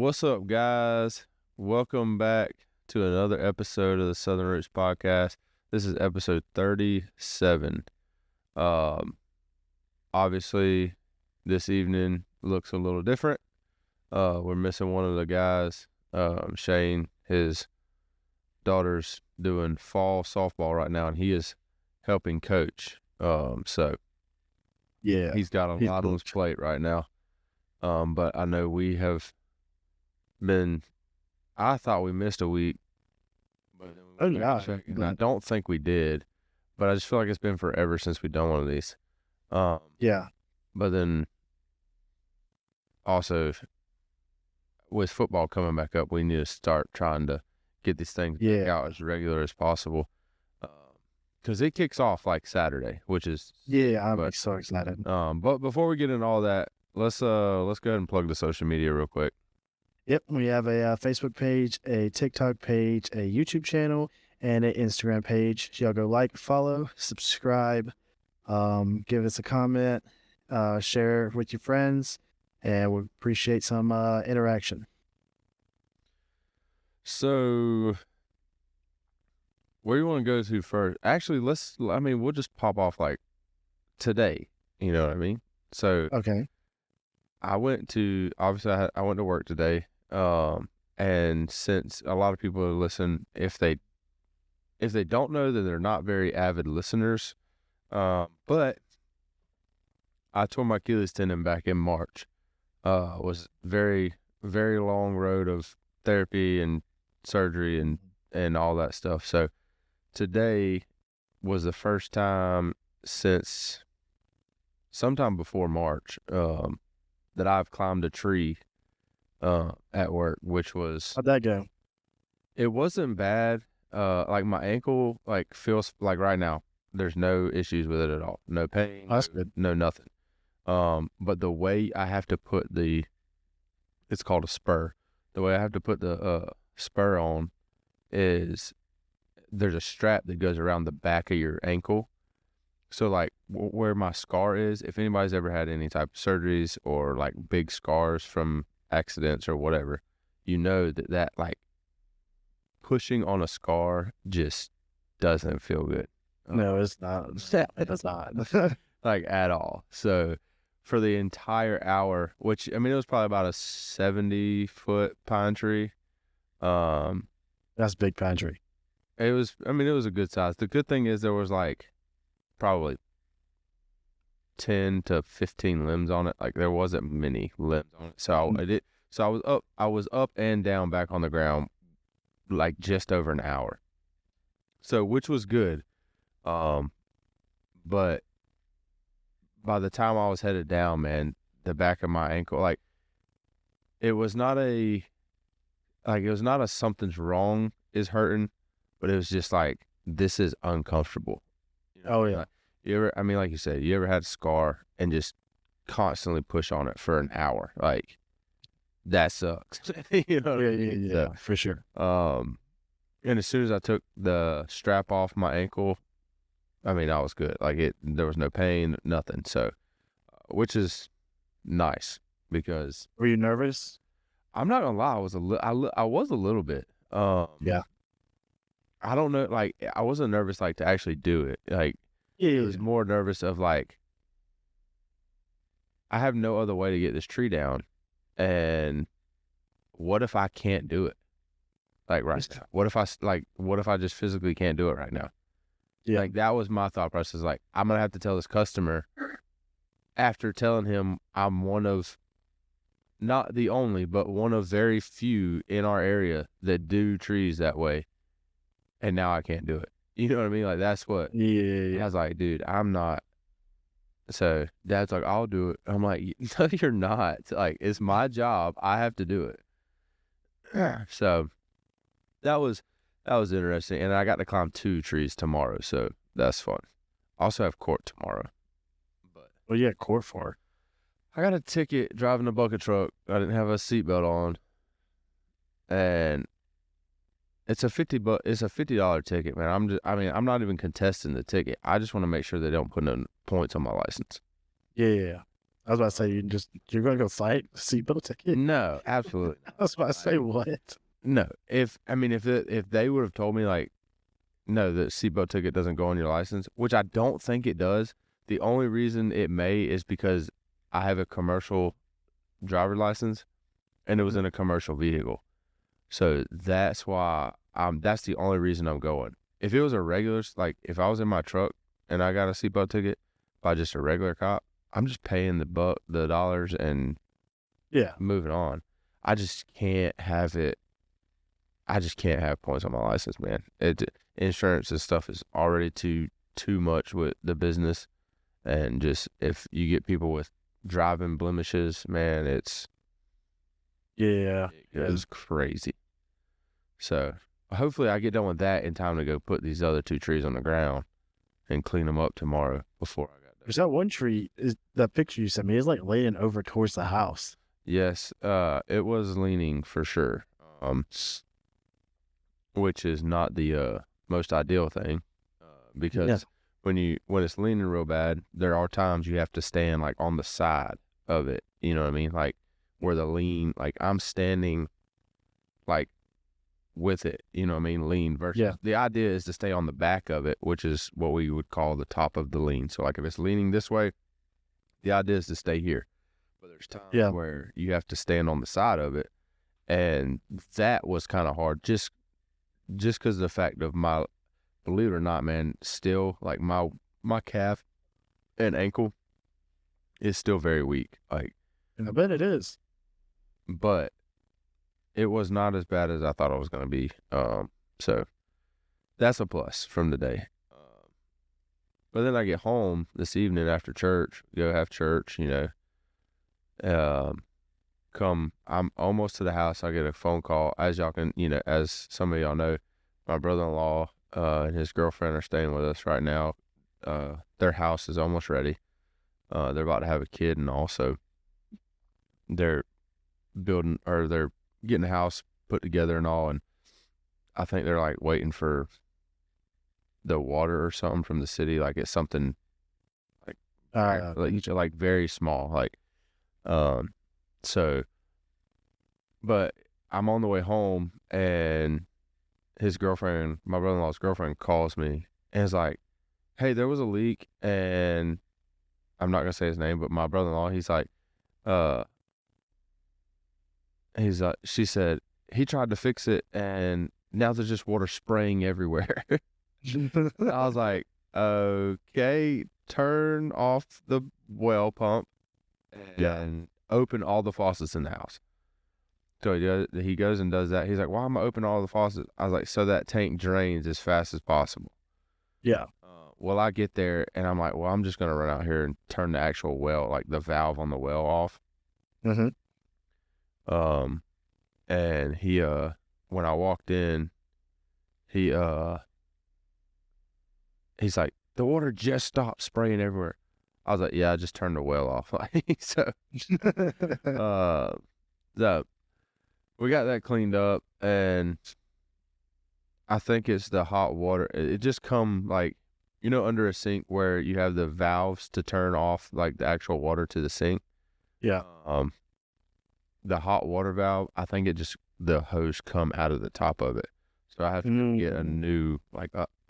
What's up, guys? Welcome back to another episode of the Southern Roots Podcast. This is episode 37. Obviously, this evening looks a little different. We're missing one of the guys, Shane. His daughter's doing fall softball right now, and he is helping coach. So Yeah, he's got a lot on his plate right now. But I know we have been. I thought we missed a week. But and I don't think we did. But I just feel like it's been forever since we've done one of these. Yeah. But then also with football coming back up, we need to start trying to get these things back out as regular as possible. Because it kicks off like Saturday, which is I'm so excited. But before we get into all that, let's go ahead and plug the social media real quick. Yep, we have a Facebook page, a TikTok page, a YouTube channel, and an Instagram page. Y'all go like, follow, subscribe, give us a comment, share with your friends, and we appreciate some interaction. So, where you want to go to first? Actually, we'll just pop off like today. You know what I mean? So, okay. I went to work today. And since a lot of people listen, if they don't know, then they're not very avid listeners. But I tore my Achilles tendon back in March. Was very, very long road of therapy and surgery and all that stuff. So today was the first time since sometime before March, that I've climbed a tree at work, which was... How'd that go? It wasn't bad. Like my ankle feels like right now there's no issues with it at all. No pain. That's good. No nothing. But the way I have to put it's called a spur. The way I have to put the spur on is there's a strap that goes around the back of your ankle. So like where my scar is, if anybody's ever had any type of surgeries or like big scars from accidents or whatever, you know that like pushing on a scar just doesn't feel good. No, it's not. It does not. Like at all. So for the entire hour, which I mean it was probably about a 70-foot pine tree. That's a big pine tree. It was a good size. The good thing is there was like probably 10 to 15 limbs on it. Like there wasn't many limbs on it. So I was up and down back on the ground like just over an hour. So which was good. But by the time I was headed down, man, the back of my ankle, like it was not a something's wrong is hurting, but it was just like this is uncomfortable. Oh yeah. Like you said, you ever had a scar and just constantly push on it for an hour? Like, that sucks. You know what I mean? Yeah, for sure. And as soon as I took the strap off my ankle, I was good. Like there was no pain, nothing. So, which is nice because. Were you nervous? I'm not gonna lie, I was a little bit. Yeah. I don't know, like I wasn't nervous like to actually do it. Like it was more nervous of like I have no other way to get this tree down, and what if I can't do it? Like right now. What if I just physically can't do it right now? Yeah. Like that was my thought process. Like I'm gonna have to tell this customer after telling him I'm one of not the only, but one of very few in our area that do trees that way. And now I can't do it. You know what I mean? Like that's what. Yeah. I was like, dude, I'm not. So Dad's like, I'll do it. I'm like, no, you're not. Like it's my job. I have to do it. So that was interesting, and I got to climb 2 trees tomorrow, so that's fun. I also have court tomorrow. But yeah, court for. I got a ticket driving a bucket truck. I didn't have a seatbelt on, and it's a $50 ticket, man. I'm not even contesting the ticket. I just want to make sure they don't put no points on my license. Yeah. I was about to say you're going to go fight seatbelt ticket. No, absolutely. I was about to say what? No, if they would have told me like, no, the seatbelt ticket doesn't go on your license, which I don't think it does. The only reason it may is because I have a commercial driver license, and it was in a commercial vehicle, so that's why that's the only reason I'm going. If it was a regular, like if I was in my truck and I got a seatbelt ticket by just a regular cop, I'm just paying the dollars and Yeah. moving on. I just can't have it. I just can't have points on my license, man. Insurance and stuff is already too much with the business, and just if you get people with driving blemishes, man, it's crazy. So hopefully I get done with that in time to go put these other 2 trees on the ground and clean them up tomorrow before I got done. There's that one tree, is that picture you sent me, is like laying over towards the house. Yes, it was leaning for sure, which is not the most ideal thing, because when it's leaning real bad, there are times you have to stand like on the side of it. You know what I mean? Like where the lean, like I'm standing like with it. You know what I mean? Lean versus the idea is to stay on the back of it, which is what we would call the top of the lean. So like if it's leaning this way, the idea is to stay here. But there's times where you have to stand on the side of it, and that was kind of hard. Just because of the fact of my, believe it or not, man, still like my calf and ankle is still very weak. Like, I bet it is. But it was not as bad as I thought it was going to be. So that's a plus from the day. But then I get home this evening after church, go have church, I'm almost to the house. I get a phone call. As y'all can, as some of y'all know, my brother-in-law and his girlfriend are staying with us right now. Their house is almost ready. They're about to have a kid, and also they're they're getting the house put together and all. And I think they're like waiting for the water or something from the city. Like it's something like very small, like, so, but I'm on the way home, and his girlfriend, my brother-in-law's girlfriend, calls me and is like, hey, there was a leak, and I'm not going to say his name, but my brother-in-law, she said, he tried to fix it, and now there's just water spraying everywhere. I was like, okay, turn off the well pump and open all the faucets in the house. So he goes and does that. He's like, why am I opening all the faucets? I was like, so that tank drains as fast as possible. Yeah. Well, I get there, and I'm like, well, I'm just going to run out here and turn the actual well, like the valve on the well, off. Mm-hmm. And he, when I walked in, he's like, the water just stopped spraying everywhere. I was like, yeah, I just turned the well off. So, we got that cleaned up, and I think it's the hot water. It just come like, under a sink where you have the valves to turn off like the actual water to the sink. Yeah. The hot water valve, I think the hose come out of the top of it. So I have to get a new,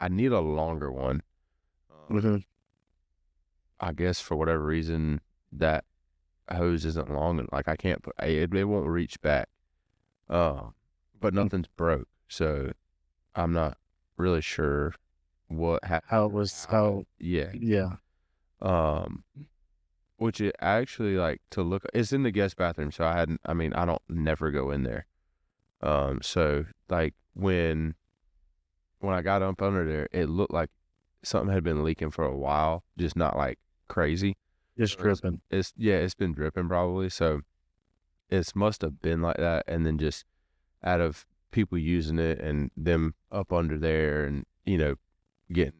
I need a longer one. I guess for whatever reason that hose isn't long, and I can't put it won't reach back. But nothing's broke, so I'm not really sure what how it was. Yeah. Which it actually to look. It's in the guest bathroom, so I don't never go in there. So when I got up under there, it looked like something had been leaking for a while, just not crazy. Just dripping. It's been dripping probably. So it must have been like that, and then just out of people using it and them up under there, and getting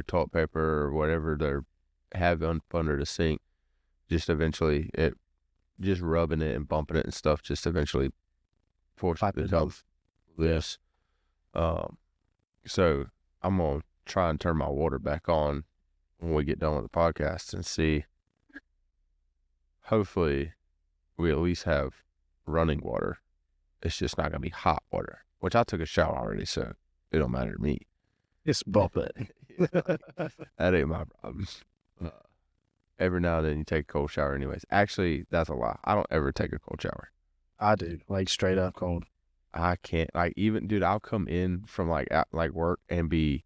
toilet paper or whatever they're having up under the sink, just eventually it just rubbing it and bumping it and stuff just eventually forced it to come loose. So I'm gonna try and turn my water back on when we get done with the podcast and see hopefully we at least have running water. It's just not gonna be hot water, which I took a shower already, so it don't matter to me. It's bumpet. That ain't my problem. Every now and then you take a cold shower anyways. Actually, that's a lie. I don't ever take a cold shower. I do, like straight up cold. I can't, like, even, dude, I'll come in from like work and be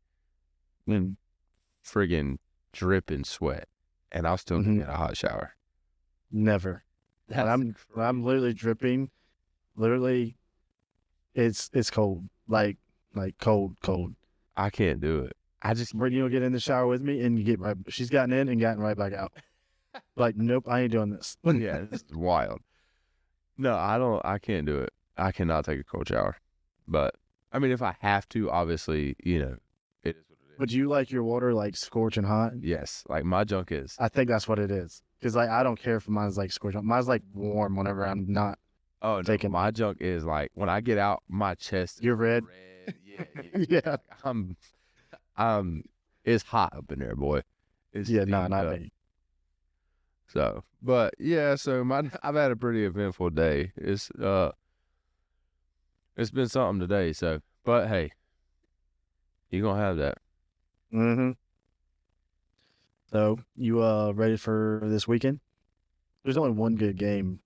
friggin' dripping sweat, and I'll still get a hot shower. Never. When I'm literally dripping, literally, it's cold, like cold. I can't do it. I just Brittany will get in the shower with me, and you get right. She's gotten in and gotten right back out. Like, nope, I ain't doing this. yeah, this is wild. No, I can't do it. I cannot take a cold shower. But I mean, if I have to, obviously, it is what it is. But do you like your water like scorching hot? Yes, like my junk is. I think that's what it is. Because like I don't care if mine's like scorching. Mine's like warm whenever I'm not. Oh no, taking my junk is like when I get out, my chest. You're red. Yeah. It's hot up in there, boy. It's not up. me. So, but yeah, so I've had a pretty eventful day. It's been something today. So, but hey, you're gonna have that. Mm-hmm. So you ready for this weekend? There's only one good game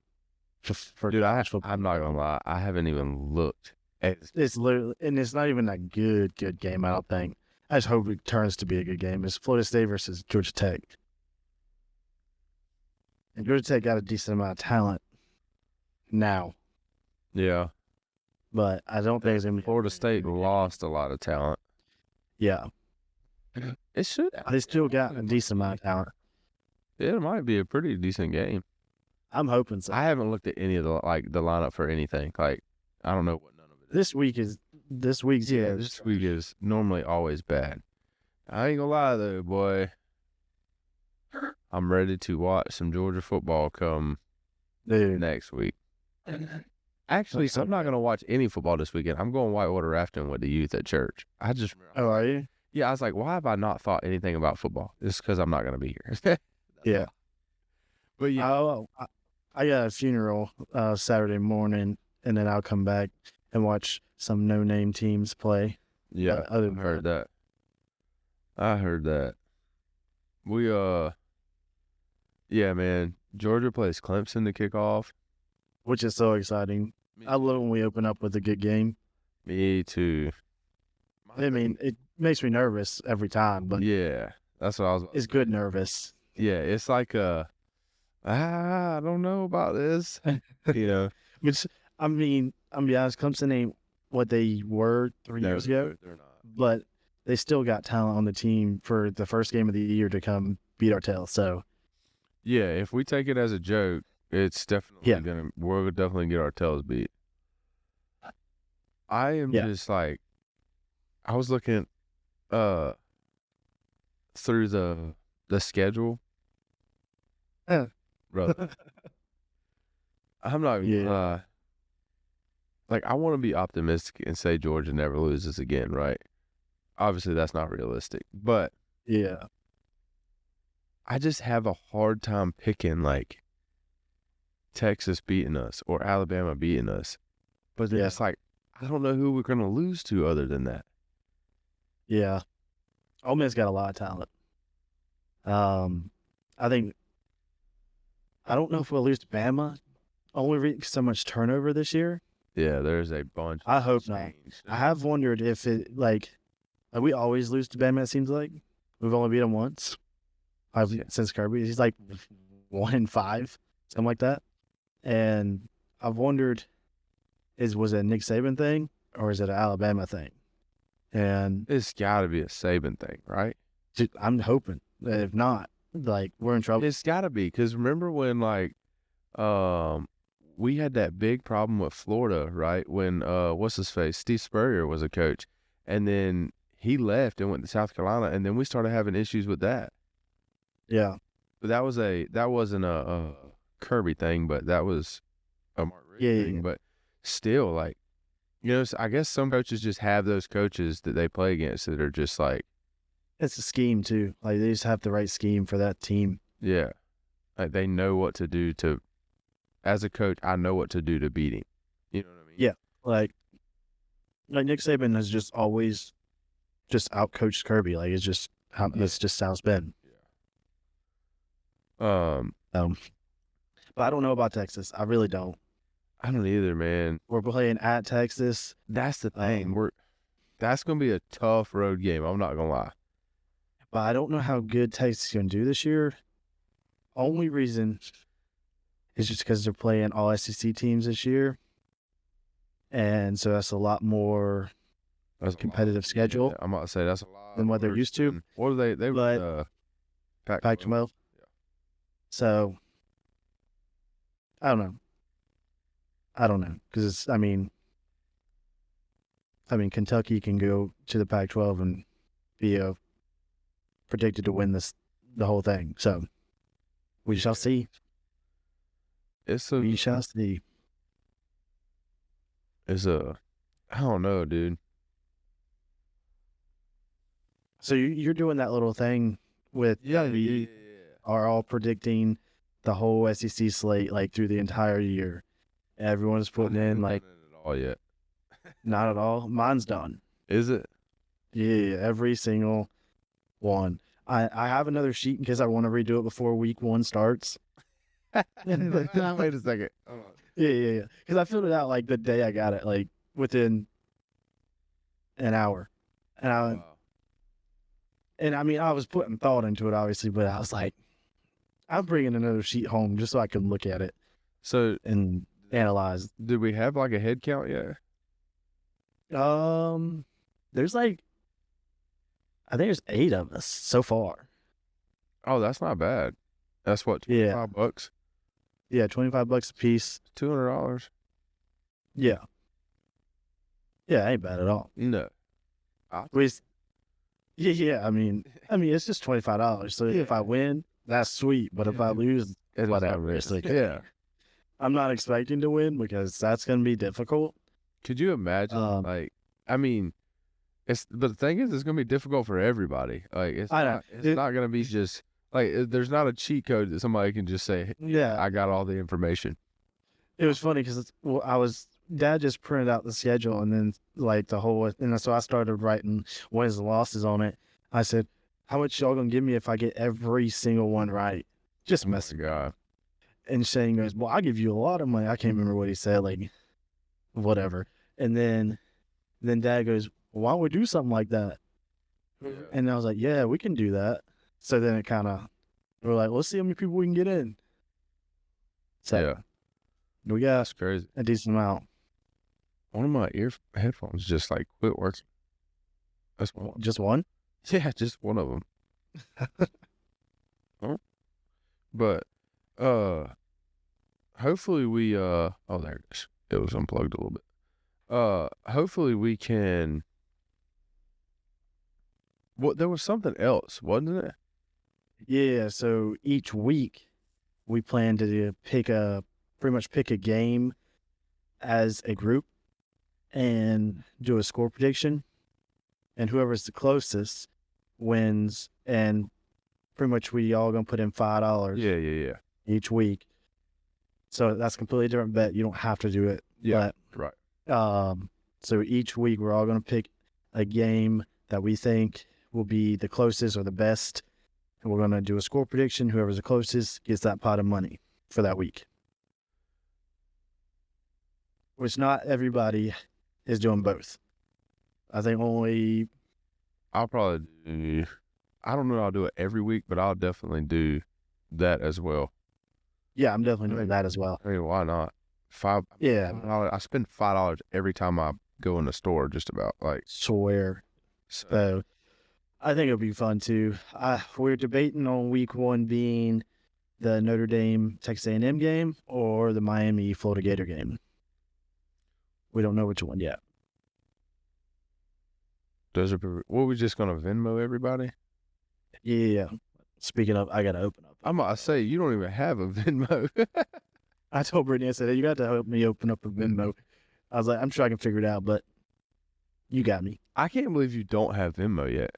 for Dude, college football. I'm not gonna lie, I haven't even looked. It's literally, and it's not even a good game. I don't think. I just hope it turns to be a good game. It's Florida State versus Georgia Tech, and Georgia Tech got a decent amount of talent now, Yeah, but I don't think it's gonna be. Florida State lost a lot of talent. Yeah, It should. they still got a decent amount of talent. It might be a pretty decent game. I'm hoping so. I haven't looked at any of the lineup for anything. Like, I don't know what none of it is. This week's This week is normally always bad. I ain't gonna lie though, boy. I'm ready to watch some Georgia football come dude. next week. Actually, I'm not gonna watch any football this weekend. I'm going whitewater rafting with the youth at church. I just Oh, are you? Yeah, I was like, why have I not thought anything about football? It's because I'm not gonna be here. Yeah. But yeah, I got a funeral Saturday morning, and then I'll come back and watch some no-name teams play. yeah, other I than heard that. I heard that. We yeah, man. Georgia plays Clemson to kick off. Which is so exciting. I love when we open up with a good game. Me too. I mean, it makes me nervous every time, but Yeah, that's what I was. it's good nervous. Yeah, it's like I don't know about this. Which, I mean, I'm be honest, Clemson ain't what they were 3 years ago, they're not. but they still got talent on the team for the first game of the year to come beat our tail. So, Yeah, if we take it as a joke, it's definitely we'll definitely get our tails beat. I am just like, I was looking through the schedule. Brother. I'm not even gonna lie. Like, I want to be optimistic and say Georgia never loses again, right? Obviously, that's not realistic. But yeah. I just have a hard time picking, like, Texas beating us or Alabama beating us. But then it's like, I don't know who we're going to lose to other than that. Yeah. Ole Miss got a lot of talent. I don't know if we'll lose to Bama. Only so much turnover this year. Yeah, there's a bunch. I hope not. I have wondered if it, like we always lose to Bama, it seems like. We've only beat them once. Since Kirby. He's like 1-5, something like that. And I've wondered, was it a Nick Saban thing or is it an Alabama thing? And It's got to be a Saban thing, right? I'm hoping that if not, like, we're in trouble. It's got to be, because remember when, like, we had that big problem with Florida, right? When, what's his face? Steve Spurrier was a coach. And then he left and went to South Carolina, and then we started having issues with that. Yeah. But that wasn't a Kirby thing, but that was a Mark Richt thing. Yeah. But still, like, I guess some coaches just have those coaches that they play against that are just like. It's a scheme, too. Like, they just have the right scheme for that team. Yeah. Like they know what to do to. As a coach, I know what to do to beat him. You know what I mean? Yeah. Like Nick Saban has just always just outcoached Kirby. Like it's just how that's just how it's been. But I don't know about Texas. I really don't. I don't either, man. We're playing at Texas. That's the thing. That's gonna be a tough road game. I'm not gonna lie. But I don't know how good Texas is gonna do this year. Only reason is just because they're playing all SEC teams this year, and so that's a lot more competitive schedule. Yeah, I'm about to say that's a lot than what they're worse used to. than- What are they? They were Pac-12. Yeah. So I don't know because I mean Kentucky can go to the Pac-12 and be predicted to win the whole thing. So we shall see. We shall see. I don't know, dude. So you're doing that little thing with we are all predicting the whole SEC slate like through the entire year. Everyone's putting in like it all yet. not at all. Mine's done. Is it? Yeah, every single one. I have another sheet in case I want to redo it before week 1 starts. Wait a second. Yeah. Because I filled it out like the day I got it, like within an hour. And I mean, I was putting thought into it, obviously, but I was like, I'm bringing another sheet home just so I can look at it So and analyze. did we have like a head count yet? There's like, I think there's 8 of us so far. Oh, that's not bad. That's what, $25? Yeah, $25 a piece. $200? Yeah. Yeah, ain't bad at all. No. Yeah. I mean, it's just $25. So if I win, that's sweet. But if I lose, It's whatever. not Like, yeah. I'm not expecting to win because that's going to be difficult. Could you imagine? But the thing is, it's gonna be difficult for everybody. Like it's not gonna be just like there's not a cheat code that somebody can just say, Yeah, I got all the information. it was funny because Dad just printed out the schedule and then like the whole, and so I started writing wins and losses on it. I said, how much y'all gonna give me if I get every single one right? Just messing. God. And Shane goes, well, I'll give you a lot of money. I can't remember what he said, like whatever. And then Dad goes, well, why don't we do something like that? Yeah. And I was like, yeah, we can do that. So then it kind of, we're like, let's see how many people we can get in. So Yeah. we got That's crazy. a decent amount. One of my headphones just like quit working. That's one. Just one? Yeah, just one of them. Huh? But hopefully we oh, there it is. It was unplugged a little bit. Hopefully we can. What, there was something else, wasn't it? Yeah, so each week we plan to pretty much pick a game as a group and do a score prediction, and whoever's the closest wins, and pretty much we all gonna put in $5 Yeah. each week. So that's a completely different bet. You don't have to do it. Yeah, right. So each week we're all gonna pick a game that we think will be the closest or the best, and we're gonna do a score prediction. Whoever's the closest gets that pot of money for that week. Which not everybody is doing both. I think only. I'll probably do. I don't know. I'll do it every week, but I'll definitely do that as well. Yeah, I'm definitely doing that as well. I mean, why not? Yeah, I spend $5 every time I go in the store. Just about like swear. So I think it'll be fun too. We're debating on week 1 being the Notre Dame Texas A&M game or the Miami Florida Gator game. We don't know which one yet. Were we just gonna Venmo everybody? Yeah. Speaking of, I gotta open up. I'm gonna say you don't even have a Venmo. I told Brittany, I said, hey, you got to help me open up a Venmo. I was like, I'm sure I can figure it out, but you got me. I can't believe you don't have Venmo yet.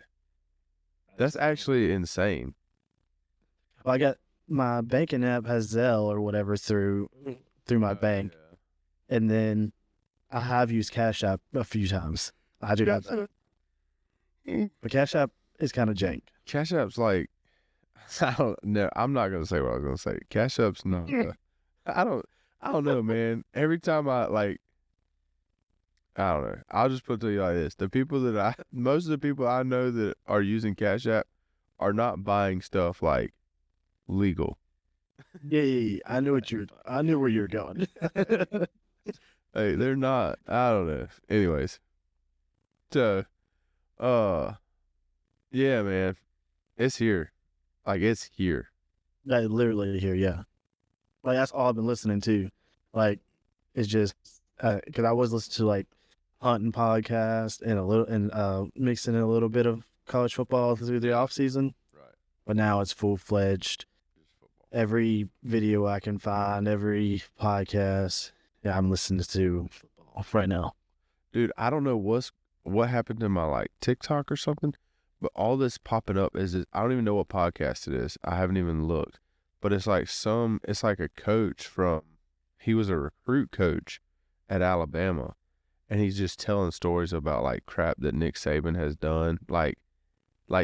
That's actually insane. Well, my banking app has Zelle or whatever through my bank, and then I have used Cash App a few times. I do have that. But Cash App is kind of jank. Cash App's like, I don't know. I'm not gonna say what I was gonna say. Cash App's not. I don't know, man. Every time I don't know. I'll just put it to you like this: most of the people I know that are using Cash App are not buying stuff like legal. Yeah. I knew where you were going. Hey, they're not. I don't know. Anyways, so, yeah, man, it's here. Like, it's here. Like literally here, yeah. Like that's all I've been listening to. Like it's just because I was listening to like hunting podcast and mixing in a little bit of college football through the off season. Right. But now it's full fledged. Every video I can find, every podcast, yeah, I'm listening to football right now. Dude, I don't know what happened to my like TikTok or something, but all this popping up I don't even know what podcast it is. I haven't even looked, but it's like a coach he was a recruit coach at Alabama, and he's just telling stories about like crap that Nick Saban has done. Like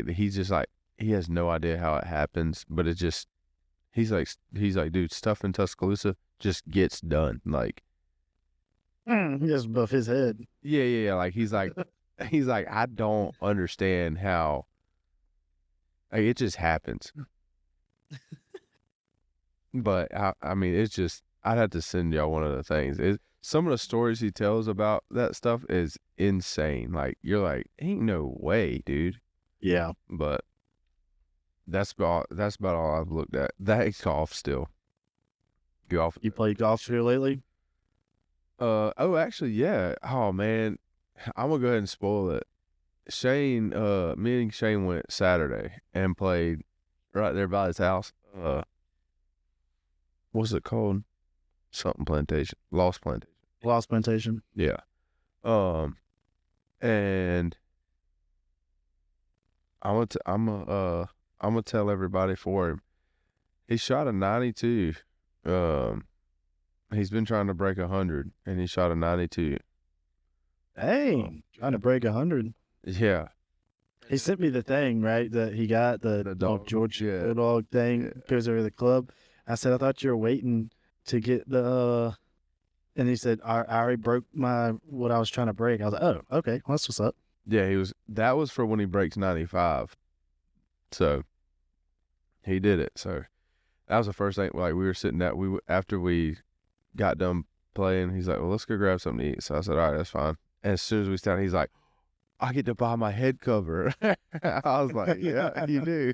he's just like, he has no idea how it happens, but it just, he's like, dude, stuff in Tuscaloosa just gets done. Like, Just above his head. yeah. Like he's like, I don't understand how. Like, it just happens. But I mean, it's just, I'd have to send y'all one of the things. Some of the stories he tells about that stuff is insane. Like, you're like, ain't no way, dude. Yeah. But that's about all I've looked at. That golf still. Golf. You played golf here lately? Oh, actually, yeah. Oh man, I'm gonna go ahead and spoil it. Shane, me and Shane went Saturday and played right there by his house. What's it called? Something Plantation. Lost Plantation. Lost Plantation. Yeah. And I'm gonna tell everybody for him. He shot a 92. He's been trying to break 100, and he shot a 92. Hey, trying to break 100. Yeah. He sent me the thing, right, that he got, the dog, George yeah. Bulldog thing, goes over to the club. I said, I thought you were waiting to get the, and he said, I already broke what I was trying to break. I was like, oh, okay, well, that's what's up. Yeah, that was for when he breaks 95. So, he did it. So, that was the first thing, like, we were sitting after we got done playing, he's like, well, let's go grab something to eat. So I said, all right, that's fine. And as soon as we started, he's like, I get to buy my head cover. I was like, yeah, you do.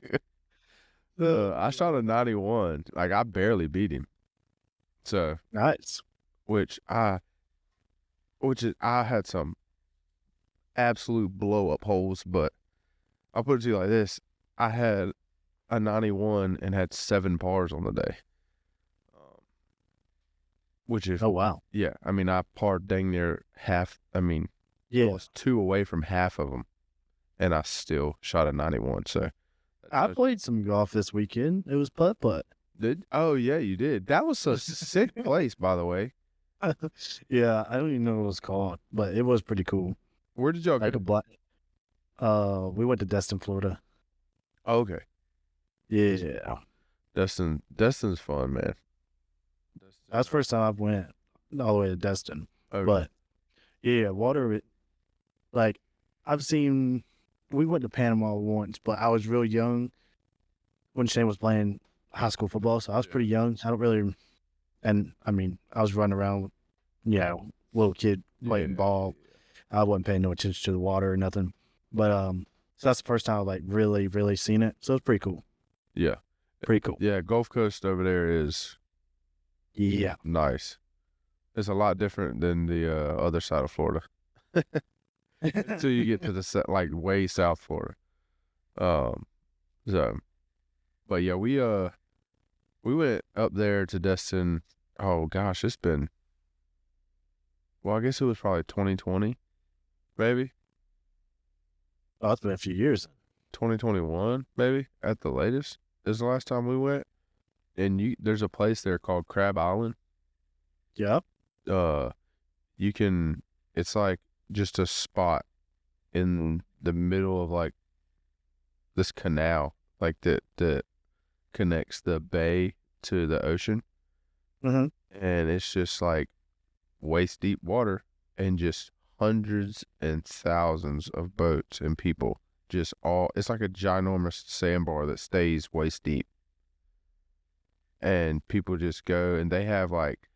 I shot a 91. Like, I barely beat him. So Nice. which I had some absolute blow up holes, but I'll put it to you like this: I had a 91 and had 7 pars on the day. Which is, Oh, wow. yeah, I mean, I parred dang near half. I mean, I Yeah. was 2 away from half of them, and I still shot a 91. So I played some golf this weekend. It was putt-putt. oh yeah, you did. That was a sick place, by the way. Yeah, I don't even know what it was called, but it was pretty cool. Where did y'all Like go? a black. We went to Destin, Florida. Oh, okay, Yeah. Destin's fun, man. That's the first time I've went all the way to Destin. Okay. But yeah, water, like we went to Panama once, but I was real young when Shane was playing high school football, so I was pretty young. I don't really, and I mean, I was running around, little kid playing ball. I wasn't paying no attention to the water or nothing. But so that's the first time I like really, really seen it. So it's pretty cool. Yeah. Pretty cool. Yeah, Gulf Coast over there is Yeah. nice. It's a lot different than the other side of Florida. Until you get to the like way South Florida. So, but yeah, we went up there to Destin. Oh gosh, it's been. Well, I guess it was probably 2020, maybe Oh, it's been a few years. 2021, maybe at the latest is the last time we went. and there's a place there called Crab Island. Yep. You can, it's like just a spot in the middle of like this canal, like that connects the bay to the ocean, Mm-hmm. and it's just like waist deep water, and just hundreds and thousands of boats and people, just all, it's like a ginormous sandbar that stays waist deep, and people just go, and they have like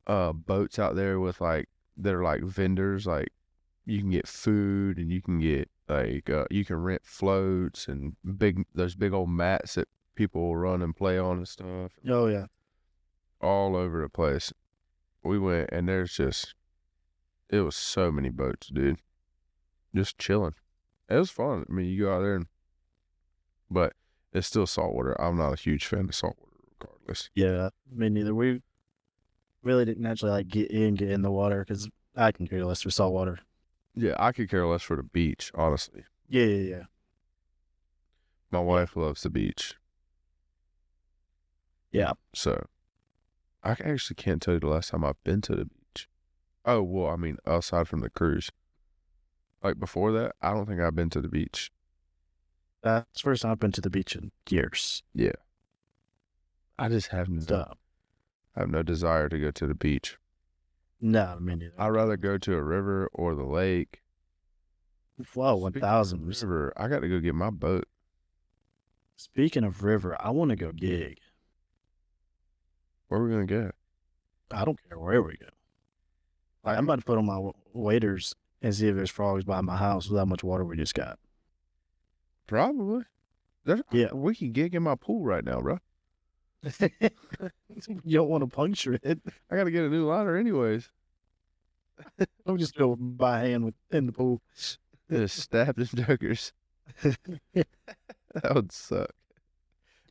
boats out there with like, they're like vendors, like you can get food, and you can get like you can rent floats and those big old mats that people will run and play on and stuff Oh yeah. all over the place. We went, and it was so many boats, dude, just chilling. It was fun. I mean, you go out there, but it's still saltwater. I'm not a huge fan of saltwater regardless. Yeah. Me neither. We really didn't actually like get in the water because I can care less for salt water. Yeah, I could care less for the beach, honestly. Yeah. My wife loves the beach. Yeah. So I actually can't tell you the last time I've been to the beach. Oh, well, I mean, aside from the cruise. Like before that, I don't think I've been to the beach. That's the first time I've been to the beach in years. Yeah. I just have no desire to go to the beach. No, me neither. I'd rather go to a river or the lake. Whoa, Speaking of 1,000. river, I got to go get my boat. Speaking of river, I want to go gig. Where are we going to go? I don't care where we go. Like, I'm about to put on my waders and see if there's frogs by my house with how much water we just got. Probably. Yeah. We can gig in my pool right now, bro. You don't want to puncture it. I got to get a new liner anyways. I'll just go by hand in the pool. Just stab them jokers. That would suck.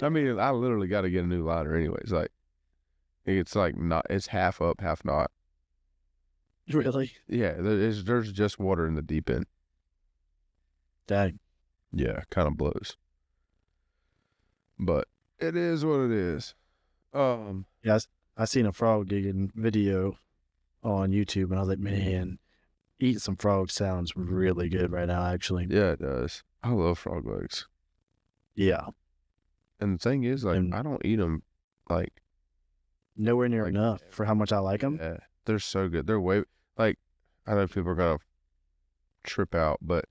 I mean, I literally got to get a new liner anyways. Like, it's like not, it's half up, half not. Really? Yeah, there's just water in the deep end. Dang. Yeah, kind of blows. But it is what it is. Yeah, I seen a frog gigging video on YouTube, and I was like, man, eating some frog sounds really good right now, actually. Yeah, it does. I love frog legs. Yeah. And the thing is, like, And I don't eat them, like, nowhere near like, enough for how much I like them. yeah, they're so good. They're way, like, I know people are going to trip out, but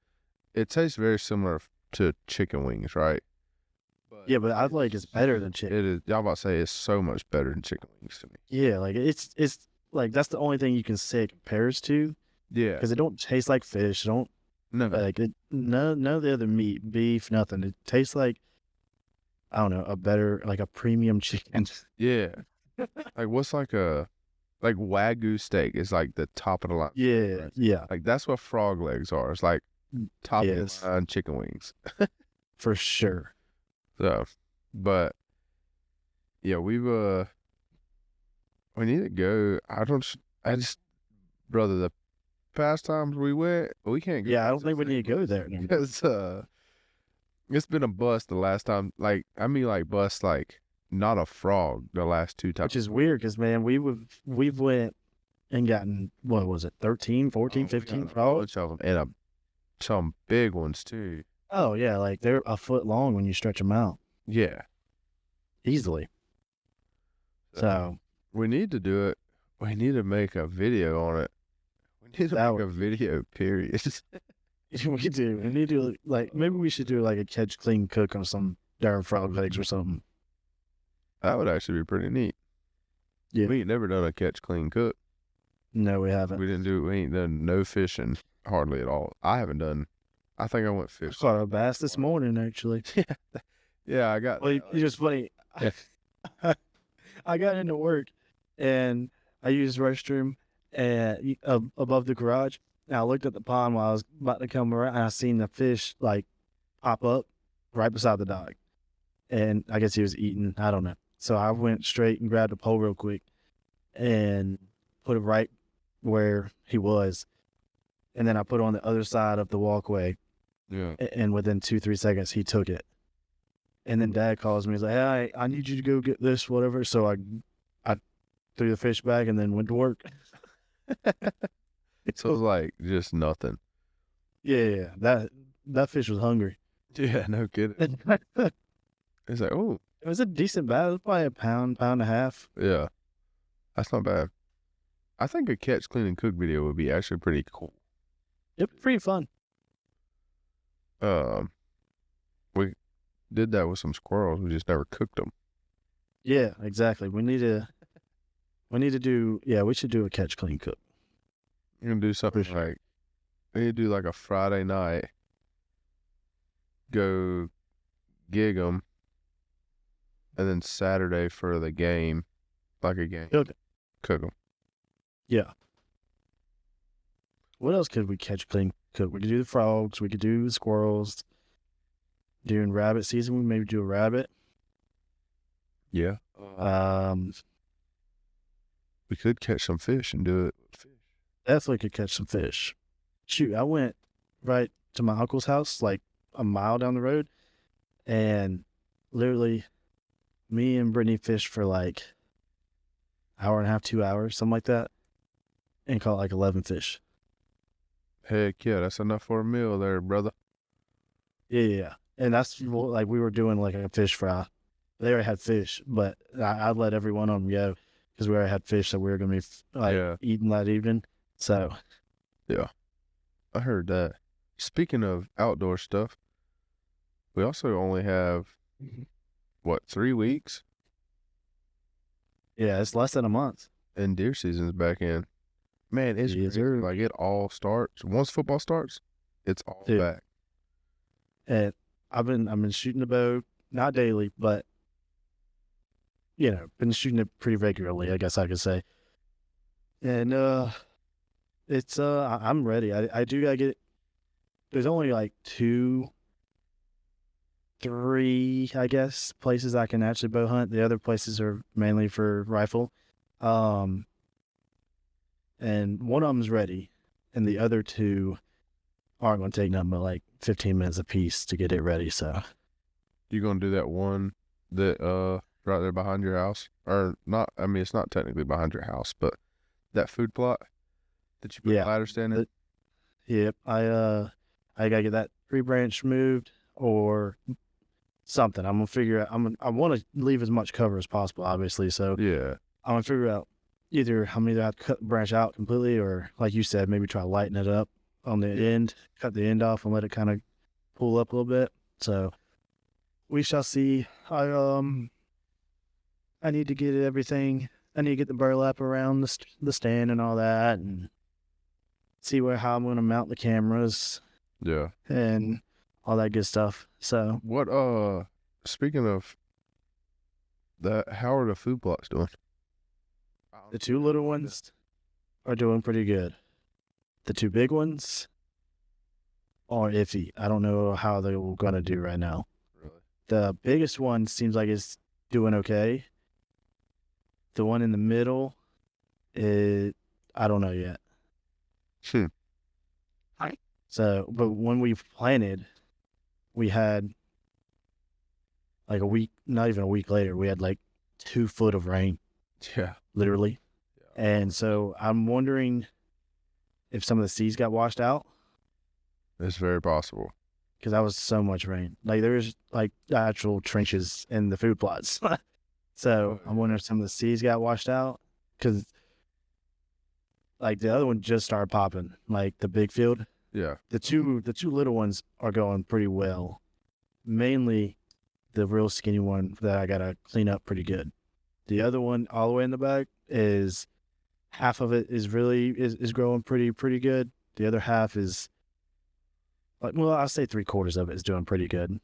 it tastes very similar to chicken wings, right? Yeah, but I feel like it's better than chicken. It is. Y'all about to say it's so much better than chicken wings to me. Yeah, like it's like that's the only thing you can say it compares to Yeah. because it don't taste like fish. It don't No. like it. None of the other meat, beef, nothing. It tastes like I don't know a better like a premium chicken. Yeah. Like what's like Wagyu steak is like the top of the line. Yeah, yeah, Like that's what frog legs are. It's like top of Yes. the line chicken wings. for sure. So, but yeah, we need to go. I just, brother, the past times we went, we can't go. Yeah, I don't think we need to go there. Because it's been a bust the last time. Like, I mean, like bust, like not a frog the last two times. Which is weird because man, we've went and gotten what was it 13, 14, Oh, 15 we got a frogs. bunch of them, and some big ones too. Oh yeah, like they're a foot long when you stretch them out Yeah. easily. So We need to do it. We need to make a video on it. We need to That make a video, period. we do. We need to like maybe we should do like a catch, clean, cook on some darn frog legs or something. That would actually be pretty neat. Yeah. We ain't never done a catch, clean, cook. No, we haven't. We ain't done no fishing hardly at all. I haven't done, I think I went I fishing. caught a bass this morning actually. Yeah, I got, Well, it's just funny. I got into work and I used the restroom and above the garage. And I looked at the pond while I was about to come around and I seen the fish like pop up right beside the dog. And I guess he was eating. I don't know. So I went straight and grabbed a pole real quick and put it right where he was. And then I put it on the other side of the walkway. yeah. And within 2-3 seconds, he took it. And then Dad calls me. He's like, "Hey, I need you to go get this, whatever." So I threw the fish back and then went to work. So it's like just nothing. Yeah. That fish was hungry. Yeah, no kidding. It It's like, oh, was a decent bag. It was probably a pound and a half. yeah, that's not bad. I think a catch, clean, and cook video would be actually pretty cool. It was pretty fun. We did that with some squirrels. We just never cooked them. Yeah, exactly. We need to do. Yeah, we should do a catch, clean, cook. We're gonna do something sure. like we need to do like a Friday night. Go gig them, and then Saturday for the game, like a game, Okay. cook them. Yeah. What else could we catch, clean, cook? We could do the frogs. We could do the squirrels. During rabbit season, we maybe do a rabbit. Yeah. We could catch some fish and do it with fish. Definitely could catch some fish. Shoot, I went right to my uncle's house, like a mile down the road, and literally me and Brittany fished for like hour and a half, 2 hours, something like that, and caught like 11 fish. Heck yeah, that's enough for a meal there, brother. Yeah. And that's like we were doing like a fish fry. They already had fish, but I let every one of them go because we already had fish that we were going to be like eating that evening. So, yeah, I heard that. Speaking of outdoor stuff, we also only have, 3 weeks? yeah, it's less than a month. And deer season's back in. Man, it's Yes, crazy. sir. Like it all starts. Once football starts, it's all Dude. back. And I've been shooting the bow, not daily, but been shooting it pretty regularly, I guess I could say. And it's I'm ready. I do gotta get. There's only like 2, 3, I guess, places I can actually bow hunt. The other places are mainly for rifle. And one of them's ready, and the other 2 aren't going to take nothing but like 15 minutes apiece to get it ready. So You gonna do that one that right there behind your house? Or not, I mean it's not technically behind your house, but that food plot that you put Yeah. ladder stand in? Yep, I gotta get that tree branch moved or something. I'm gonna figure out. I want to leave as much cover as possible, obviously. So Yeah. I'm gonna figure out either I'm gonna have to cut the branch out completely, or like you said, maybe try to lighten it up on the end, cut the end off, and let it kind of pull up a little bit. So we shall see. I need to get everything. I need to get the burlap around the stand and all that, and see how I'm gonna mount the cameras Yeah. and all that good stuff. So What speaking of that, how are the food plots doing? the 2 little ones are doing pretty good. The 2 big ones are iffy. I don't know how they're gonna do right now. Really? The biggest one seems like it's doing okay. The one in the middle, I don't know yet. So, but when we planted, we had like a week, not even a week later, we had like 2 foot of rain, Yeah. literally. Yeah. And so I'm wondering if some of the seeds got washed out It's very possible. because that was so much rain. Like there's like actual trenches in the food plots. So I'm wondering if some of the seeds got washed out because like the other one just started popping, like the big field. Yeah. The two little ones are going pretty well. Mainly the real skinny one that I gotta clean up pretty good. The other one all the way in the back is half of it is really is growing pretty good. The other half is like, well, I'll say 3/4 of it is doing pretty good.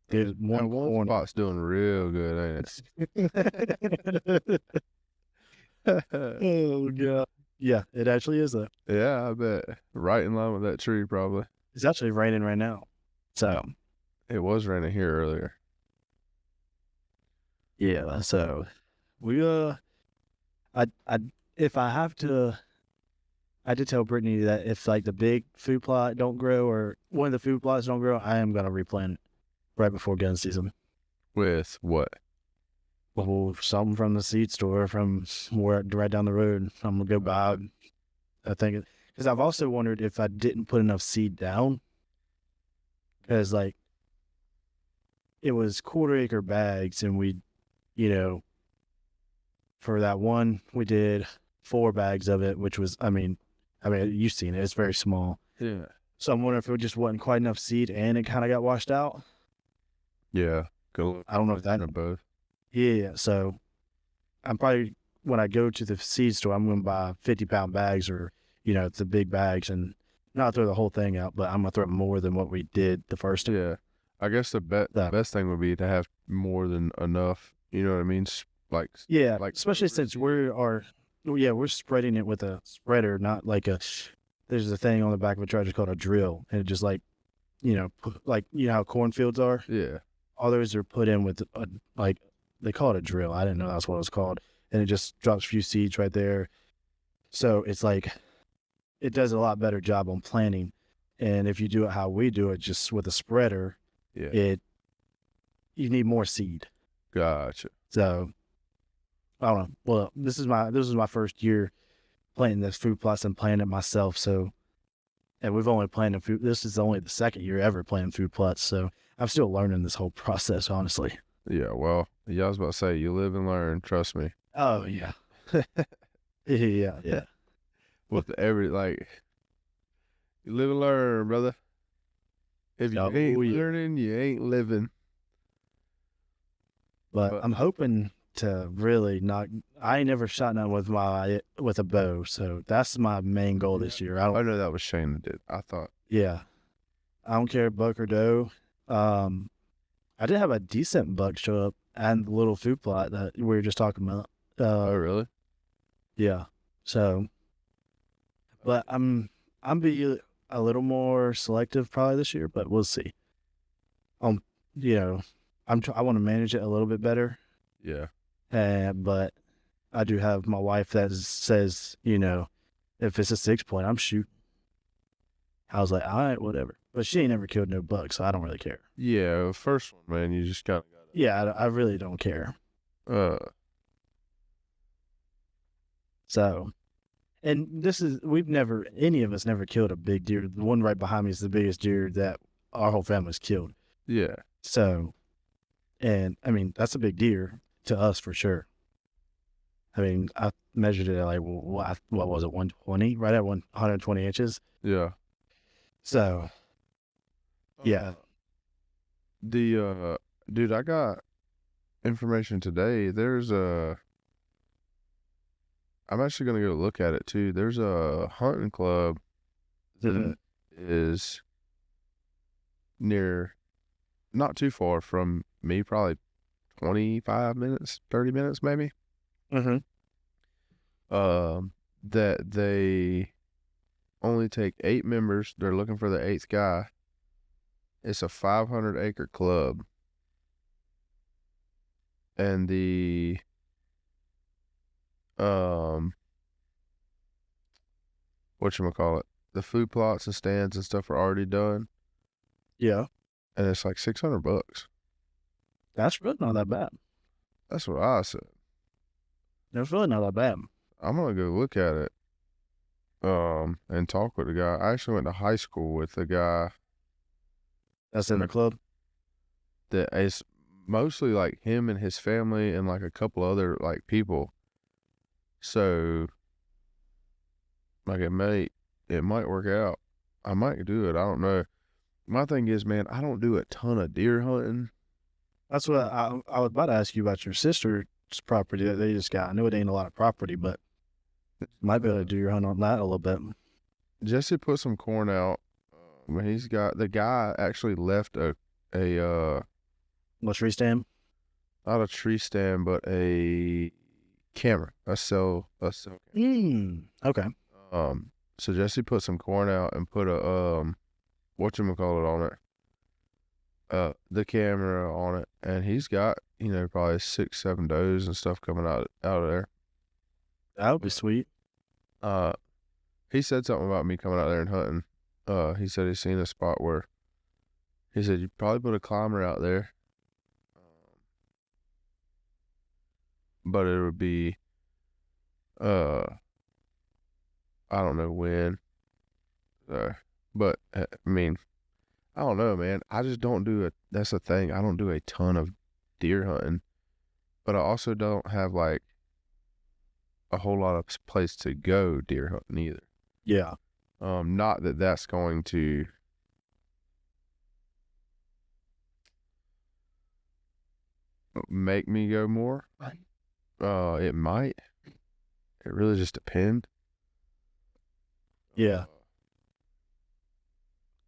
There's one corner. spot's doing real good, ain't it? Oh god. Yeah, it actually is though. Yeah, I bet. Right in line with that tree, probably. It's actually raining right now. So It was raining here earlier. yeah, so we if I have to, I did tell Brittany that if like the big food plot don't grow or one of the food plots don't grow, I am gonna replant it right before gun season. With what? Well, something from the seed store from where right down the road. I'm gonna go buy. I think because I've also wondered if I didn't put enough seed down, because like it was quarter-acre bags, and we, you know, for that one we did 4 bags of it, which was, I mean, you've seen it. It's very small. Yeah. So I'm wondering if it just wasn't quite enough seed, and it kind of got washed out. Yeah. Go. I don't know if that. Both. Yeah. So I'm probably, when I go to the seed store, I'm going to buy 50-pound bags, or, the big bags, and not throw the whole thing out, but I'm going to throw more than what we did the first time. Yeah. I guess the best thing would be to have more than enough. You know what I mean? Yeah. like Especially since we're spreading it with a spreader, not like there's a thing on the back of a tractor called a drill, and it just like, how cornfields are. Yeah. All those are put in with they call it a drill. I didn't know that's what it was called. And it just drops a few seeds right there. So it's like, it does a lot better job on planting. And if you do it how we do it, just with a spreader, Yeah. You need more seed. Gotcha. So I don't know. Well, this is my first year planting this food plots and planting it myself. So, and we've only planted food. This is only the second year ever planting food plots. So I'm still learning this whole process, honestly. Yeah. Well, yeah, I was about to say, you live and learn. Trust me. Oh yeah. Yeah. With you live and learn, brother. If you ain't learning, you ain't living. But I'm hoping to really not. I ain't never shot none with a bow, so that's my main goal this year. I know that was Shane that did. I thought. Yeah, I don't care buck or doe. I did have a decent buck show up and the little food plot that we were just talking about. Oh, really? Yeah. So, but I'm be a little more selective probably this year, but we'll see. I want to manage it a little bit better. Yeah. But I do have my wife that says, if it's a 6-point, I'm shooting. I was like, all right, whatever. But she ain't never killed no buck, so I don't really care. Yeah, first one, man, you just kind of got to. Yeah, I really don't care. So, and any of us never killed a big deer. The one right behind me is the biggest deer that our whole family's killed. Yeah. So, and I mean, that's a big deer to us for sure. I mean, I measured it at like, what was it, 120? Right at 120 inches. Yeah. So, yeah. Dude, I got information today. I'm actually going to go look at it too. There's a hunting club that is near, not too far from me, probably 25 minutes, 30 minutes maybe. Mm-hmm. That they only take 8 members. They're looking for the 8th guy. It's a 500-acre club. And the whatchamacallit, the food plots and stands and stuff are already done. Yeah. And it's like $600. That's really not that bad. That's what I said. That's really not that bad. I'm gonna go look at it. And talk with the guy. I actually went to high school with the guy that's in the club. That is mostly like him and his family and like a couple other like people. So like it might work out. I might do it. I don't know. My thing is, man, I don't do a ton of deer hunting. That's what I was about to ask you about your sister's property that they just got. I know it ain't a lot of property, but might be able to do your hunt on that a little bit. Jesse put some corn out. He's got, the guy actually left a tree stand? Not a tree stand, but a camera, a cell camera. Okay. So Jesse put some corn out and put a whatchamacallit on it. The camera on it, and he's got, probably 6-7 does and stuff coming out of there. That would be sweet. He said something about me coming out there and hunting. He said he's seen a spot where he said you probably put a climber out there. but it would be, I don't know when. But I mean, I don't know, man. I just don't do it. That's the thing. I don't do a ton of deer hunting, but I also don't have like a whole lot of place to go deer hunting either. Yeah. Not that that's going to make me go more. It might. It really just depends. Yeah.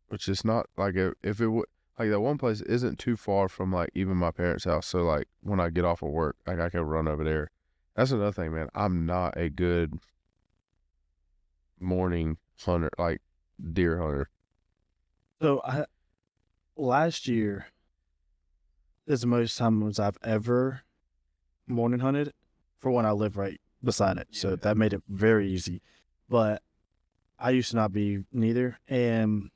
Which is not like if it would like that one place isn't too far from like even my parents' house. So like when I get off of work, like I can run over there. That's another thing, man. I'm not a good morning hunter, like deer hunter. So last year is the most times I've ever morning hunted for when I live right beside it. So that made it very easy. But I used to not be neither. And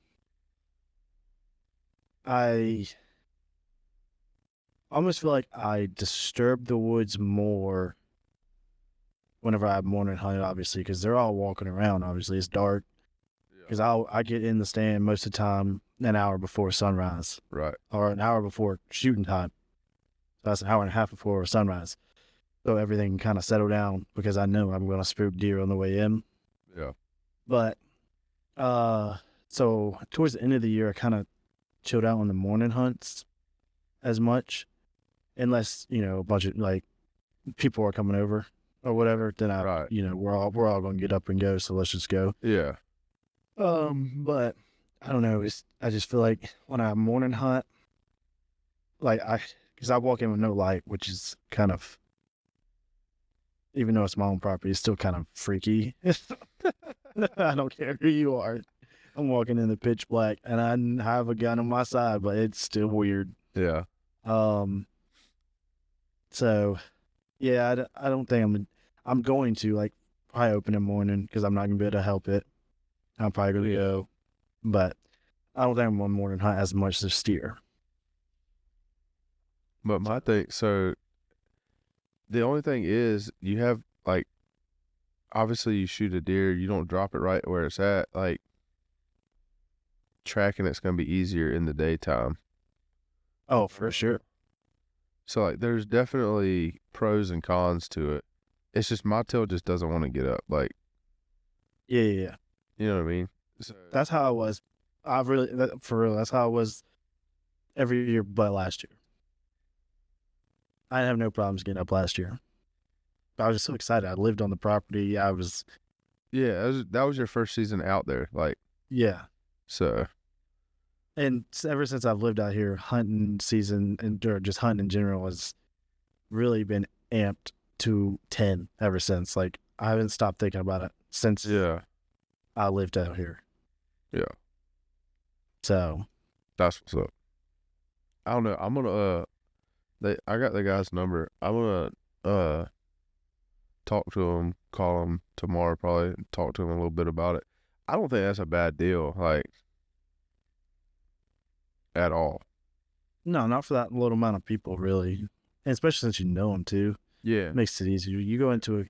I almost feel like I disturb the woods more whenever I morning hunted, obviously, because they're all walking around. Obviously, it's dark. Because I get in the stand most of the time an hour before sunrise, Right. or an hour before shooting time. So that's an hour and a half before sunrise. So everything can kind of settle down because I know I'm going to spook deer on the way in. Yeah. But so towards the end of the year, I kind of chilled out on the morning hunts as much, unless a bunch of like people are coming over or whatever. Then Right. we're all going to get up and go. So let's just go. Yeah. But I don't know. I just feel like when I morning hunt, like because I walk in with no light, which is kind of, even though it's my own property, it's still kind of freaky. I don't care who you are. I'm walking in the pitch black, and I have a gun on my side, but it's still weird. Yeah. So, yeah, I don't think I'm going to like probably open in the morning because I'm not gonna be able to help it. I'm probably gonna go, but I don't think I'm on morning hunt as much as steer. But my thing, so the only thing is you have like, obviously you shoot a deer, you don't drop it right where it's at. Like tracking it's going to be easier in the daytime. Oh, for sure. So like there's definitely pros and cons to it. It's just my tail just doesn't want to get up. Like, Yeah. you know what I mean? So, That's how I was. For real, that's how I was every year but last year. I didn't have no problems getting up last year. I was just so excited. I lived on the property. yeah, that was your first season out there. Like, Yeah. so And ever since I've lived out here, hunting season or just hunting in general has really been amped to 10 ever since. Like, I haven't stopped thinking about it since yeah, I lived out here. Yeah. So, that's what's up. I don't know. I'm gonna I got the guy's number. I'm gonna talk to him, call him tomorrow probably, and talk to him a little bit about it. I don't think that's a bad deal, like at all. no, not for that little amount of people, really. And especially since you know them too. Yeah. It makes it easier. You go into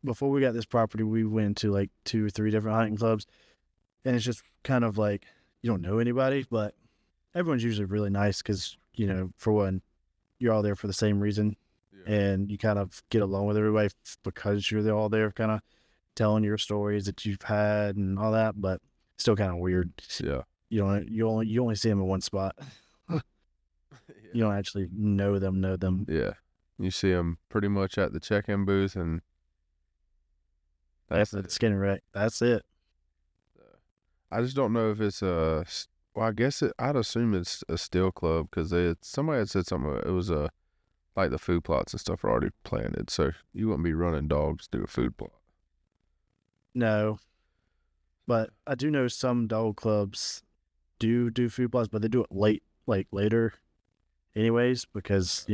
before we got this property, we went to like 2 or 3 different hunting clubs. And it's just kind of like, you don't know anybody, but everyone's usually really nice because, for one, you're all there for the same reason. Yeah. And you kind of get along with everybody because you're all there kind of telling your stories that you've had and all that, but still kind of weird. Yeah. You only see them in one spot. You don't actually know them. Yeah. You see him pretty much at the check-in booth, and that's it. Skinny wreck. That's it. I just don't know if it's well, I guess I'd assume it's a steel club because somebody had said something. It was like the food plots and stuff are already planted, so you wouldn't be running dogs through a food plot. No, but I do know some dog clubs do food plots, but they do it late, like later, anyways, because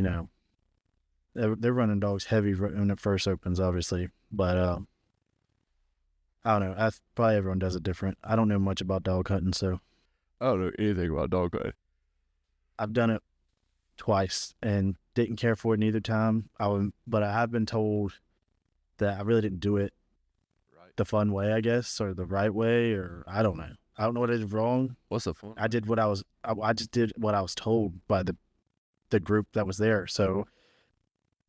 they're running dogs heavy when it first opens, obviously. But I don't know. Probably everyone does it different. I don't know much about dog hunting, so I don't know anything about dog hunting. I've done it twice, and Didn't care for it neither time. But I have been told that I really didn't do it Right. the fun way, I guess, or the right way, or I don't know. I don't know what I did wrong. What's the fun? I did what I just did what I was told by the group that was there. So,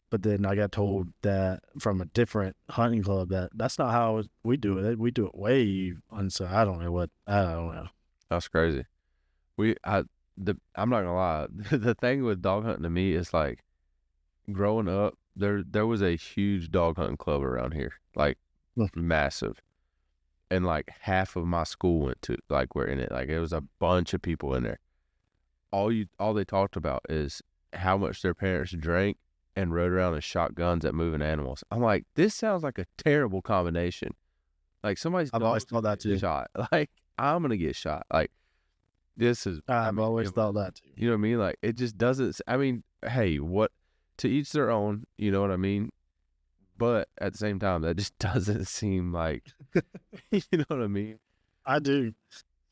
but then I got told that from a different hunting club that that's not how we do it. We do it way, and so I don't know. That's crazy. I'm not gonna lie. The thing with dog hunting to me is like, growing up, there was a huge dog hunting club around here, like massive, and like half of my school were in it. Like it was a bunch of people in there. All they talked about is how much their parents drank and rode around in shotguns at moving animals. I'm like, this sounds like a terrible combination. Like somebody's I've always dog's thought gonna that get too. shot. Like I'm gonna get shot. Like this is. I've always thought that too. You know what I mean? Like it just doesn't. I mean, hey, what? To each their own. You know what I mean? But at the same time, that just doesn't seem like. You know what I mean? I do.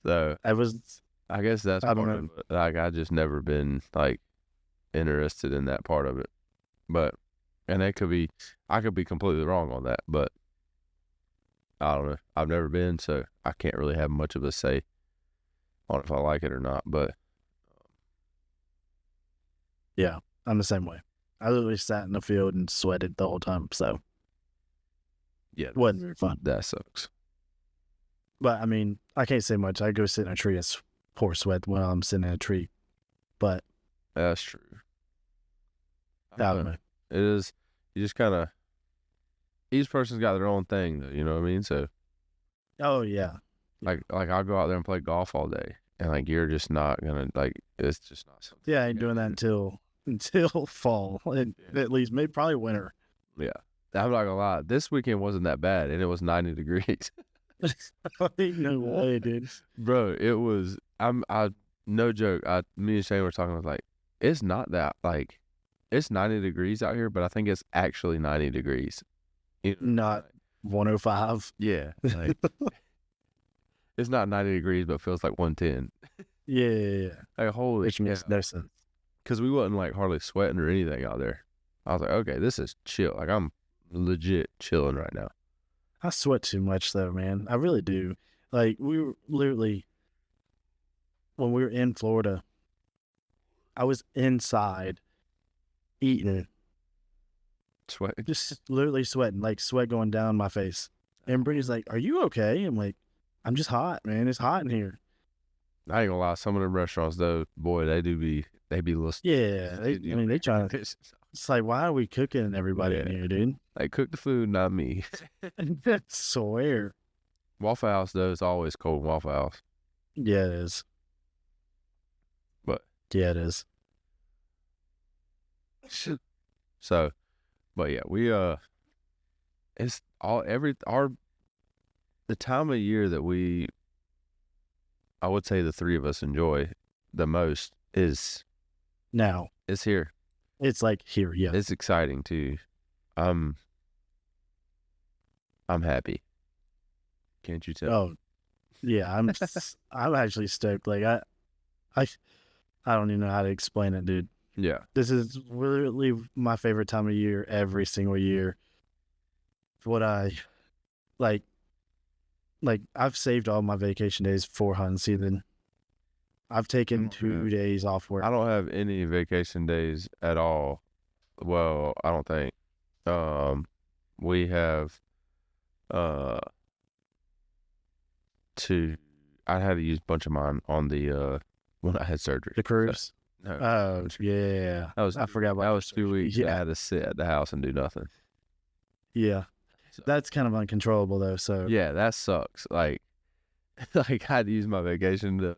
So I guess that's I part don't of know. it. Like I just never been like interested in that part of it. But and I could be completely wrong on that. But I don't know. I've never been, so I can't really have much of a say on if I like it or not. But Yeah, I'm the same way. I literally sat in the field and sweated the whole time, so yeah, it wasn't very fun. that sucks. But I mean, I can't say much. I go sit in a tree and pour sweat while I'm sitting in a tree. But That's true. I don't know. It is. You just kind of. Each person's got their own thing, though. You know what I mean? So, Oh yeah, like I'll go out there and play golf all day, and like you're just not gonna like. It's just not something. yeah. I ain't doing that until fall, and at least maybe probably winter. Yeah, I'm not gonna lie. This weekend wasn't that bad, and it was 90 degrees. Ain't no way, dude. Bro, it was. No joke. Me and Shane were talking. I was like, it's not that like, it's 90 degrees out here, but I think it's actually 90 degrees. You know, Not 105. yeah, like it's not 90 degrees, but it feels like 110. Yeah. Like holy Which makes shit. no sense. Because we wasn't like hardly sweating or anything out there. I was like, okay, this is chill. Like I'm legit chilling right now. I sweat too much though, man. I really do. Like we were literally when we were in Florida, I was inside eating, Sweating. just literally sweating, like sweat going down my face. And Brittany's like, "Are you okay?" I'm like, "I'm just hot, man. It's hot in here." I ain't gonna lie. Some of them restaurants though, boy, they be listening. Yeah, they trying to. It's like, why are we cooking everybody in Yeah. here, dude? Like cook the food, not me. I swear. Waffle House though, it's always cold. Waffle House. Yeah, it is. But Yeah, it is. so, but yeah, we it's all the time of year that I would say the three of us enjoy the most is Now here. it's like here, yeah. It's exciting too. I'm happy. Can't you tell? Oh, yeah. I'm actually stoked. Like I don't even know how to explain it, dude. Yeah. This is literally my favorite time of year every single year. What I like I've saved all my vacation days for hunting season. I've taken 2 days off work. I don't have any vacation days at all. Well, I don't think. We have I had to use a bunch of mine on the when I had surgery. The cruise. No, Oh yeah. that was I forgot about that the was 2 surgery. weeks. I Yeah. had to sit at the house and do nothing. Yeah. So, That's kind of uncontrollable though, so yeah, that sucks. Like I had to use my vacation to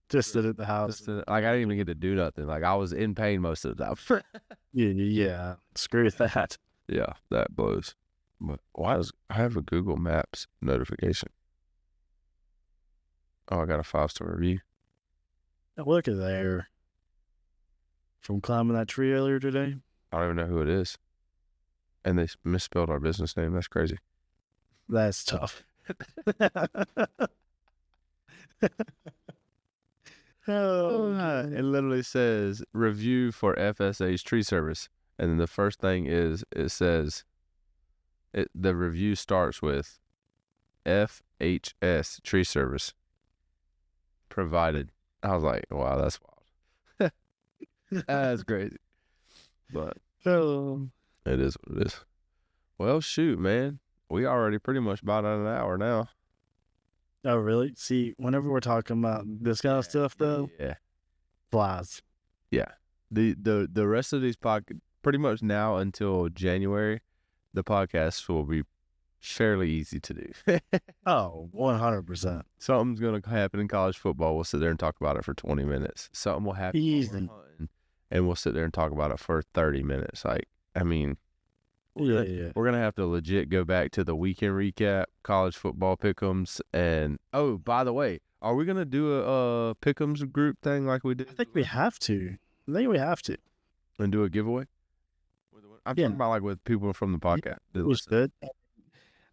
just sit at the house. like I didn't even get to do nothing. Like I was in pain most of the time. Yeah. Screw that. Yeah, that blows. But I have a Google Maps notification? Oh, I got a 5-star review. Look at there. From climbing that tree earlier today. I don't even know who it is. And they misspelled our business name. That's crazy. That's tough. It literally says review for FSA's tree service. And then the first thing is it says the review starts with FHS tree service provided. I was like, wow, that's wild. That's crazy. But it is what it is. Well, shoot, man. We already pretty much about at an hour now. Oh, really? See, whenever we're talking about this kind of stuff, though, Yeah. flies. Yeah. The rest of these pretty much now until January, the podcasts will be fairly easy to do. Oh, 100%. Something's going to happen in college football. We'll sit there and talk about it for 20 minutes. Something will happen Easy. while we're hunting, and we'll sit there and talk about it for 30 minutes. Like, I mean, Yeah. we're going to have to legit go back to the weekend recap, college football pick'ems, and, oh, by the way, are we going to do a pick'ems group thing like we did? I think we have to. And do a giveaway? I'm Yeah. talking about like with people from the podcast. that It was listen. good.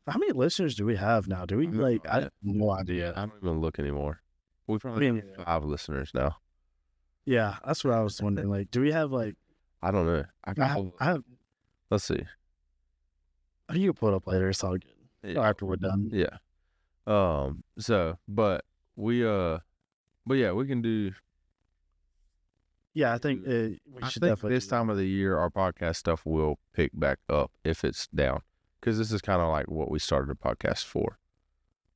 How many listeners do we have now? Do we, like, I have no idea. I don't even look anymore. We probably mean, have 5 listeners now. Yeah, that's what I was wondering. Like, do we have, like, I don't know. I have, Let's see. you can pull it up later. It's all good. Yeah. After we're done. Yeah. So, but yeah, we can do. Yeah, I think we I should think definitely. this time of the year, our podcast stuff will pick back up if it's down, because this is kind of like what we started the podcast for.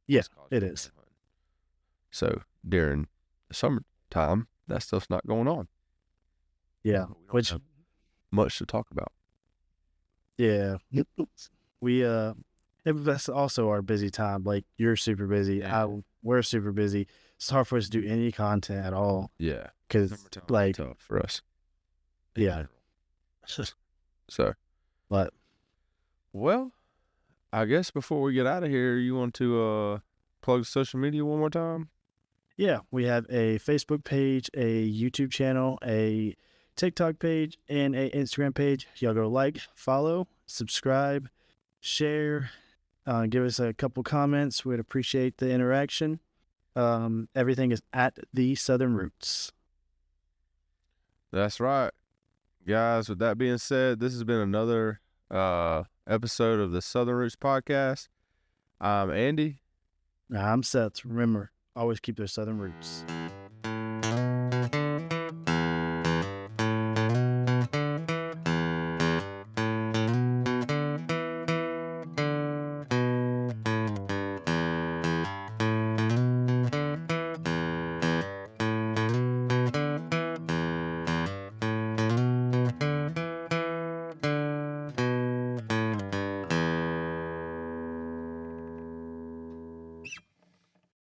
Yeah, It's called it is. So during the summertime, that stuff's not going on. Yeah, We don't which, have much to talk about. yeah. That's also our busy time. Like, you're super busy. Yeah. We're super busy. It's hard for us to do any content at all Yeah. because, Summertime is like, tough for us. in yeah. general. So, But well, I guess before we get out of here, you want to plug social media one more time? yeah, we have a Facebook page, a YouTube channel, a TikTok page, and a Instagram page. Y'all go like, follow, subscribe, share, give us a couple comments. We'd appreciate the interaction. Everything is at the Southern Roots. That's right. Guys, with that being said, this has been another episode of the Southern Roots Podcast. I'm Andy. I'm Seth. Remember, always keep those Southern roots.